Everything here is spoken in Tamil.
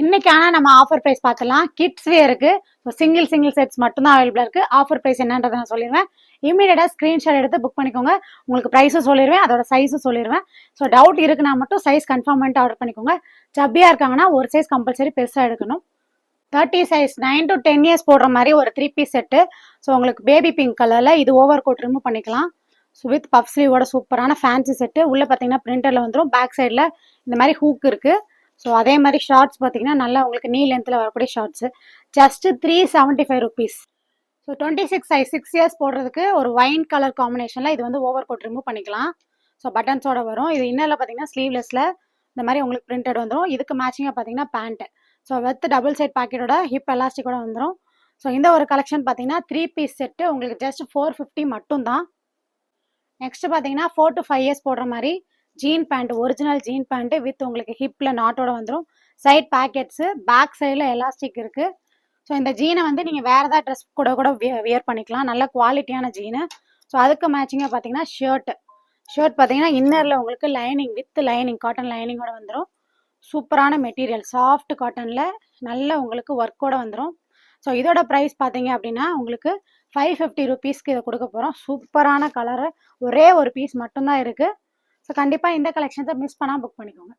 இன்னைக்கு ஆனால் நம்ம ஆஃபர் ப்ரைஸ் பார்த்துலாம். கிட்ஸ் வேருக்கு ஸோ சிங்கிள் செட்ஸ் மட்டும்தான் அவைலபிளாக இருக்குது. ஆஃபர் ப்ரைஸ் என்னன்றதை நான் சொல்லிடுவேன். இமீடியட்டாக ஸ்க்ரீன்ஷாட் எடுத்து புக் பண்ணிக்கோங்க. உங்களுக்கு ப்ரைஸும் சொல்லிடுவேன், அதோட சைஸும் சொல்லிடுவேன். ஸோ டவுட் இருக்குன்னா மட்டும் சைஸ் கன்ஃபார்ம் பண்ணிட்டு ஆர்டர் பண்ணிக்கோங்க. சப்பியாக இருக்காங்கன்னா ஒரு சைஸ் கம்பல்சரி பெருசாக எடுக்கணும். 30 சைஸ் 9 to 10 இயர்ஸ் போடுற மாதிரி ஒரு 3 பீஸ் செட்டு. ஸோ உங்களுக்கு பேபி பிங்க் கலரில் இது ஓவர் கோட் ரிமூவ் பண்ணிக்கலாம். ஸோ வித் பஃப் ஸ்லீவோட சூப்பரான ஃபேன்சி செட்டு. உள்ளே பார்த்தீங்கன்னா பிரிண்டரில் வந்துடும். பேக் சைடில் இந்த மாதிரி ஹூக் இருக்குது. ஸோ அதே மாதிரி ஷார்ட்ஸ் பார்த்தீங்கன்னா நல்லா உங்களுக்கு நீ லென்த்தில் வரக்கூடிய shorts. Just 375 rupees. So 26 size 6 years போடுறதுக்கு ஒரு ஒயின் கலர் காம்பினேஷனில் இது வந்து ஓவர் கோட் ரிமூவ் பண்ணிக்கலாம். ஸோ பட்டன்ஸோட வரும். இது இன்னரில் பார்த்தீங்கன்னா ஸ்லீவ்லெஸில் இந்த மாதிரி உங்களுக்கு பிரிண்டட் வந்துடும். இதுக்கு மேட்சிங்காக பார்த்தீங்கன்னா pant. So with double side பாக்கெட்டோட ஹிப் எலாஸ்டிக்கோட வந்துடும். ஸோ இந்த ஒரு கலெக்ஷன் பார்த்தீங்கன்னா 3 பீஸ் செட்டு உங்களுக்கு ஜஸ்ட் 450 மட்டும்தான். நெக்ஸ்ட் பார்த்தீங்கன்னா 4 to 5 இயர்ஸ் போடுற மாதிரி jean pant, original jean pant with உங்களுக்கு ஹிப்பில் நாட்டோட வந்துடும். சைட் பேக்கெட்ஸு, பேக் சைடில் எலாஸ்டிக் இருக்குது. ஸோ இந்த ஜீனை வந்து நீங்கள் வேறு ஏதாவது ட்ரெஸ் கூட வியர் பண்ணிக்கலாம். நல்ல குவாலிட்டியான ஜீனு. ஸோ அதுக்கு மேட்சிங்காக பார்த்தீங்கன்னா ஷர்ட் பார்த்தீங்கன்னா இன்னரில் உங்களுக்கு லைனிங் வித் லைனிங் காட்டன் லைனிங்கோட வந்துடும். சூப்பரான மெட்டீரியல், சாஃப்ட் காட்டனில் நல்ல உங்களுக்கு ஒர்க்கோட வந்துடும். ஸோ இதோட ப்ரைஸ் பார்த்தீங்க அப்படின்னா உங்களுக்கு 550 ருபீஸ்க்கு இதை கொடுக்க போகிறோம். சூப்பரான கலரு, ஒரே ஒரு பீஸ் மட்டும்தான் இருக்குது. ஸோ கண்டிப்பாக இந்த கலெக்ஷன்ஸை மிஸ் பண்ணால் புக் பண்ணிக்கோங்க.